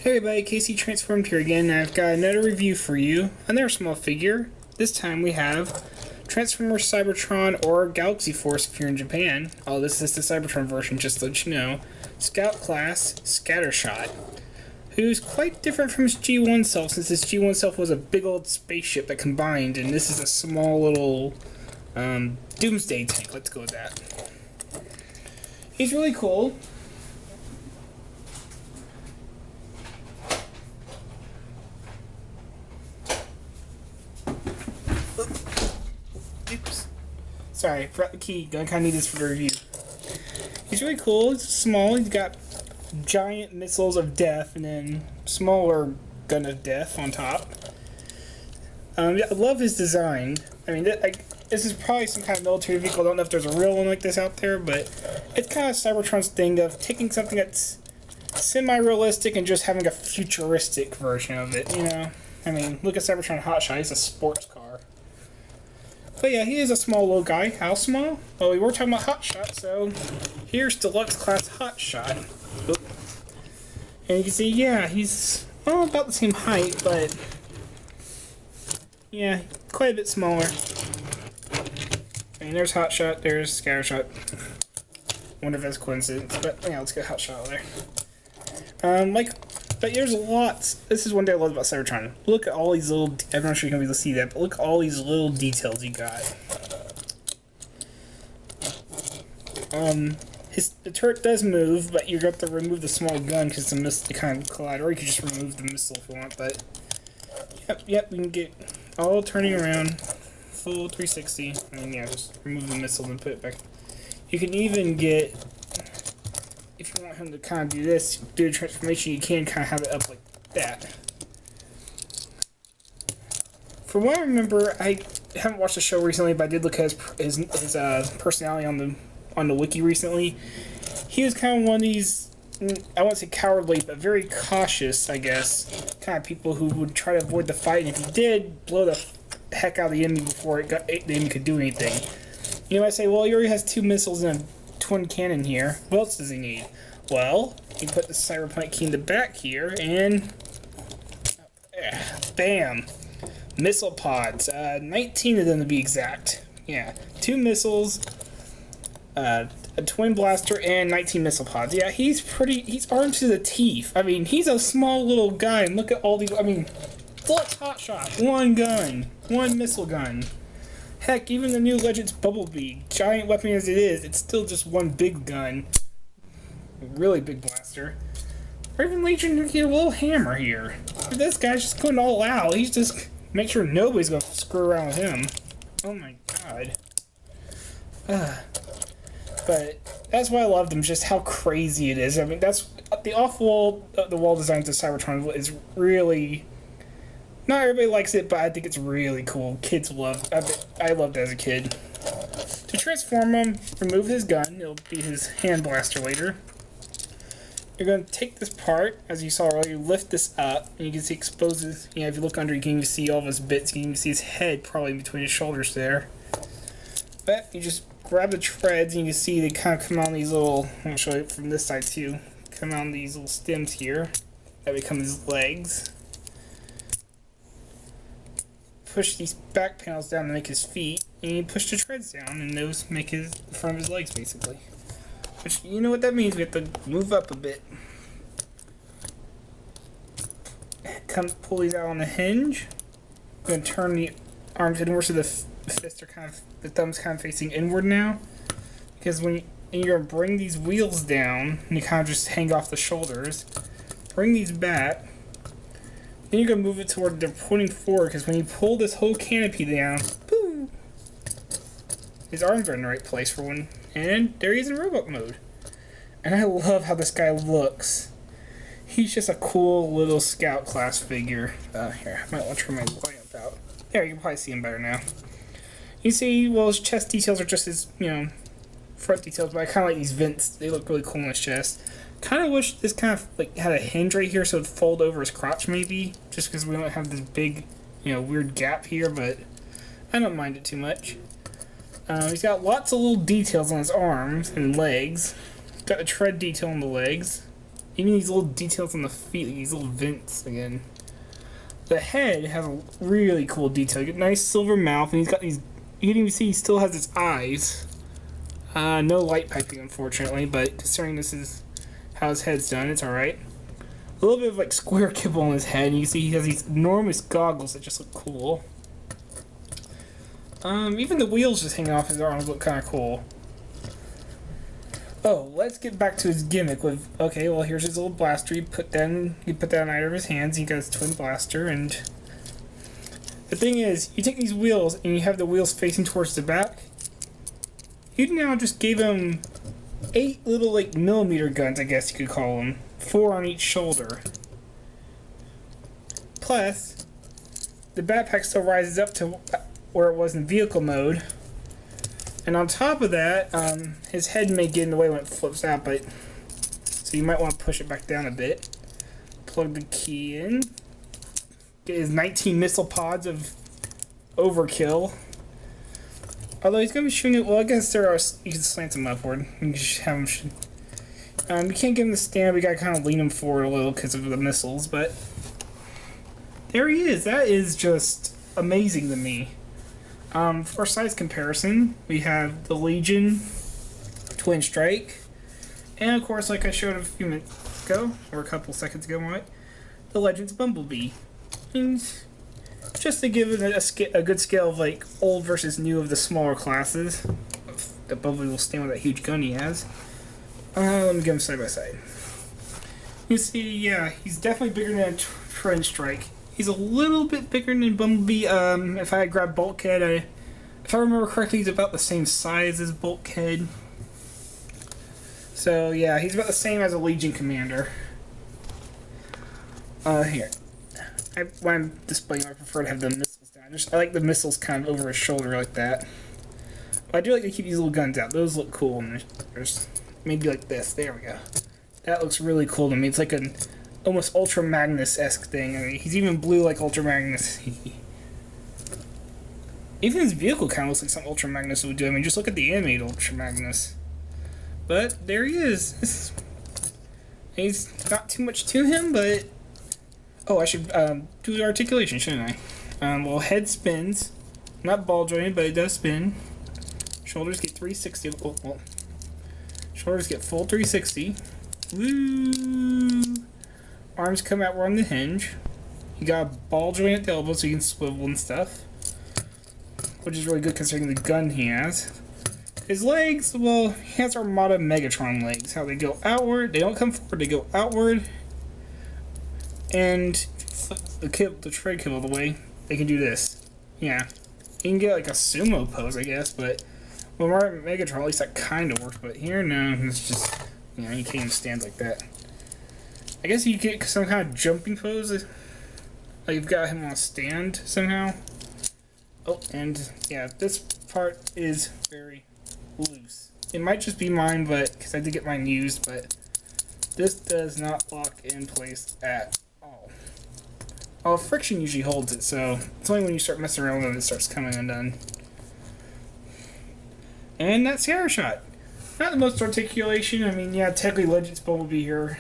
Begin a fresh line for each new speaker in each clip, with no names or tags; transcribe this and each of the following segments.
Hey everybody, Casey Transformed here again, and I've got another review for you. Another small figure. This time we have Transformers Cybertron or Galaxy Force if you're in Japan. Oh, this is the Cybertron version, just to let you know. Scout Class Scattershot, who's quite different from his G1 self, since his G1 self was a big old spaceship that combined, and this is a small little Doomsday tank. Let's go with that. He's really cool. Oops. Sorry, forgot the key. Gonna kind of need this for the review. He's really cool. He's small. He's got giant missiles of death and then smaller gun of death on top. I love his design. I mean, this is probably some kind of military vehicle. I don't know if there's a real one like this out there, but it's kind of Cybertron's thing of taking something that's semi-realistic and just having a futuristic version of it, you know? I mean, look at Cybertron Hotshot. He's a sports car. But yeah, he is a small little guy. How small? Well, we were talking about Hotshot, so here's Deluxe Class Hotshot. Oop. And you can see, yeah, he's about the same height, but yeah, quite a bit smaller. I mean, there's Hotshot, there's Scattershot. Wonder if that's a coincidence, but yeah, let's get Hotshot out there. But there's lots. This is one thing I love about Cybertron. Look at all these little. I'm not sure you're gonna be able to see that, but look at all these little details he got. The turret does move, but you have to remove the small gun because the missile kind of collide, or you could just remove the missile if you want. But yep, we can get all turning around, full 360. I mean, yeah, just remove the missile and put it back. You can even get. If you want him to kind of do this, do the transformation, you can kind of have it up like that. From what I remember, I haven't watched the show recently, but I did look at his personality on the wiki recently. He was kind of one of these, I won't say cowardly, but very cautious, I guess, kind of people who would try to avoid the fight, and if he did, blow the heck out of the enemy before the enemy could do anything. You know, I say, well, he already has 2 missiles and a twin cannon here. What else does he need? Well, you put the cyberpunk key in the back here, and bam! Missile pods. 19 of them to be exact. Yeah, 2 missiles, a twin blaster, and 19 missile pods. Yeah, he's armed to the teeth. I mean, he's a small little guy, and look at all these. I mean, Deluxe Hotshot, 1 gun, 1 missile gun. Heck, even the new Legends Bumblebee, giant weapon as it is, it's still just 1 big gun. Really big blaster. Or even Legion, you get a little hammer here. This guy's just going all out. He's just make sure nobody's going to screw around with him. Oh my god. But that's why I loved him, just how crazy it is. I mean, that's the off-wall, the wall designs of Cybertron is really. Not everybody likes it, but I think it's really cool. Kids love it. I loved it as a kid. To transform him, remove his gun. It'll be his hand blaster later. You're going to take this part, as you saw earlier, lift this up, and you can see exposes, you know, if you look under, you can even see all of his bits. You can even see his head probably in between his shoulders there. But you just grab the treads, and you can see they kind of come out on these little, I'm going to show you from this side too, come out on these little stems here that become his legs. Push these back panels down to make his feet, and you push the treads down, and those make the front of his legs, basically. Which, you know what that means, we have to move up a bit. Pull these out on the hinge. I'm going to turn the arms inward so the fists are the thumb's kind of facing inward now. Because when you're going to bring these wheels down, and you kind of just hang off the shoulders, bring these back. Then you're going to move it toward they're pointing forward, because when you pull this whole canopy down, boom, his arms are in the right place for one, and there he is in robot mode. And I love how this guy looks. He's just a cool little scout class figure. Here, I might want to turn my lamp out. There, you can probably see him better now. You see, well, his chest details are just his, you know, front details, but I kind of like these vents. They look really cool on his chest. Kind of wish this kind of like had a hinge right here so it'd fold over his crotch maybe, just because we don't have this big, you know, weird gap here, but I don't mind it too much. He's got lots of little details on his arms and legs. Got a tread detail on the legs. Even these little details on the feet, like these little vents again. The head has a really cool detail. You get a nice silver mouth, and he's got these. You can even see he still has his eyes. No light piping, unfortunately, but considering this is how his head's done, it's alright. A little bit of like square kibble on his head, and you can see he has these enormous goggles that just look cool. Even the wheels just hanging off his arms look kind of cool. Oh, let's get back to his gimmick with, okay, well, here's his little blaster. You put that on either of his hands. He got his twin blaster, and the thing is, you take these wheels and you have the wheels facing towards the back. You now just gave him 8 little, like, millimeter guns, I guess you could call them. 4 on each shoulder. Plus, the backpack still rises up to where it was in vehicle mode. And on top of that, his head may get in the way when it flips out, but so you might want to push it back down a bit. Plug the key in. Get his 19 missile pods of overkill. Although he's going to be shooting it, well, I guess there are, you can slant him upward. You can just have him shoot. You can't give him the stand, we got to kind of lean him forward a little because of the missiles, but there he is. That is just amazing to me. For size comparison, we have the Legion Twin Strike, and of course, like I showed a few minutes ago, or a couple seconds ago, right, the Legends Bumblebee. And just to give it a good scale of like old versus new of the smaller classes, the Bumblebee will stand with that huge gun he has. Let me get him side by side. You see, yeah, he's definitely bigger than a Twin Strike. He's a little bit bigger than Bumblebee. If I had grabbed Bulkhead, if I remember correctly, he's about the same size as Bulkhead. So yeah, he's about the same as a Legion Commander. Here. When I'm displaying, I prefer to have the missiles down. I like the missiles kind of over his shoulder like that. But I do like to keep these little guns out. Those look cool. And there's maybe like this. There we go. That looks really cool to me. It's like an almost Ultra Magnus-esque thing. I mean, he's even blue like Ultra Magnus. Even his vehicle kind of looks like something Ultra Magnus would do. I mean, just look at the animated Ultra Magnus. But there he is. He's not too much to him, but oh, I should do the articulation, shouldn't I? Well, head spins, not ball jointed, but it does spin. Shoulders get 360. Well, shoulders get full 360. Woo! Arms come out on the hinge. You got a ball joint at the elbow so you can swivel and stuff, which is really good considering the gun he has. His legs, well, he has Armada Megatron legs. How they go outward. They don't come forward, they go outward. And the tread kibble the way, they can do this. Yeah. You can get like a sumo pose, I guess, but with Megatron, at least that kind of works. But here, no, it's just, you know, you can't even stand like that. I guess you get some kind of jumping pose. Like you've got him on a stand somehow. Oh, and yeah, this part is very loose. It might just be mine, but because I did get mine used, but this does not lock in place at all. Oh, friction usually holds it, so it's only when you start messing around with it, it starts coming undone. And that's Scattershot. Not the most articulation. I mean, yeah, technically Legends Bumblebee here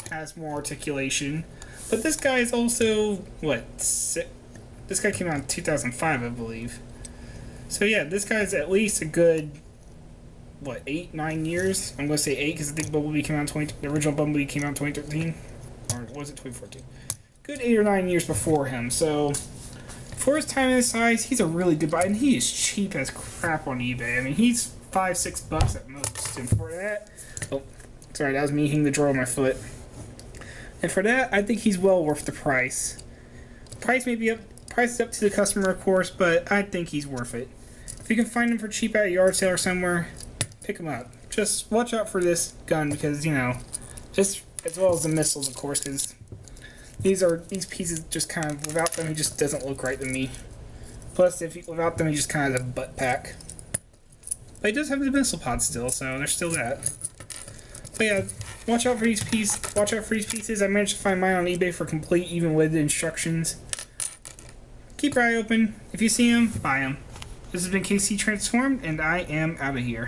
has more articulation, but this guy is also what? This guy came out in 2005, I believe. So yeah, this guy's at least a good what, 8-9 years? I'm gonna say 8 because I think Bumblebee came out the original Bumblebee came out in 2013, or was it 2014? Good 8 or 9 years before him. So for his time and his size, he's a really good buy, and he is cheap as crap on eBay. I mean, he's $5-6 at most. And for that, oh, sorry, that was me hitting the drawer on my foot. And for that, I think he's well worth the price. Price is up to the customer, of course, but I think he's worth it. If you can find him for cheap at a yard sale or somewhere, pick him up. Just watch out for this gun because, you know, just as well as the missiles, of course, because these pieces just kind of, without them, he just doesn't look right to me. Plus, without them, he just kind of has a butt pack. But he does have the missile pod still, so there's still that. But yeah, watch out for these pieces. I managed to find mine on eBay for complete, even with the instructions. Keep your eye open. If you see them, buy them. This has been KC Transformed, and I am out of here.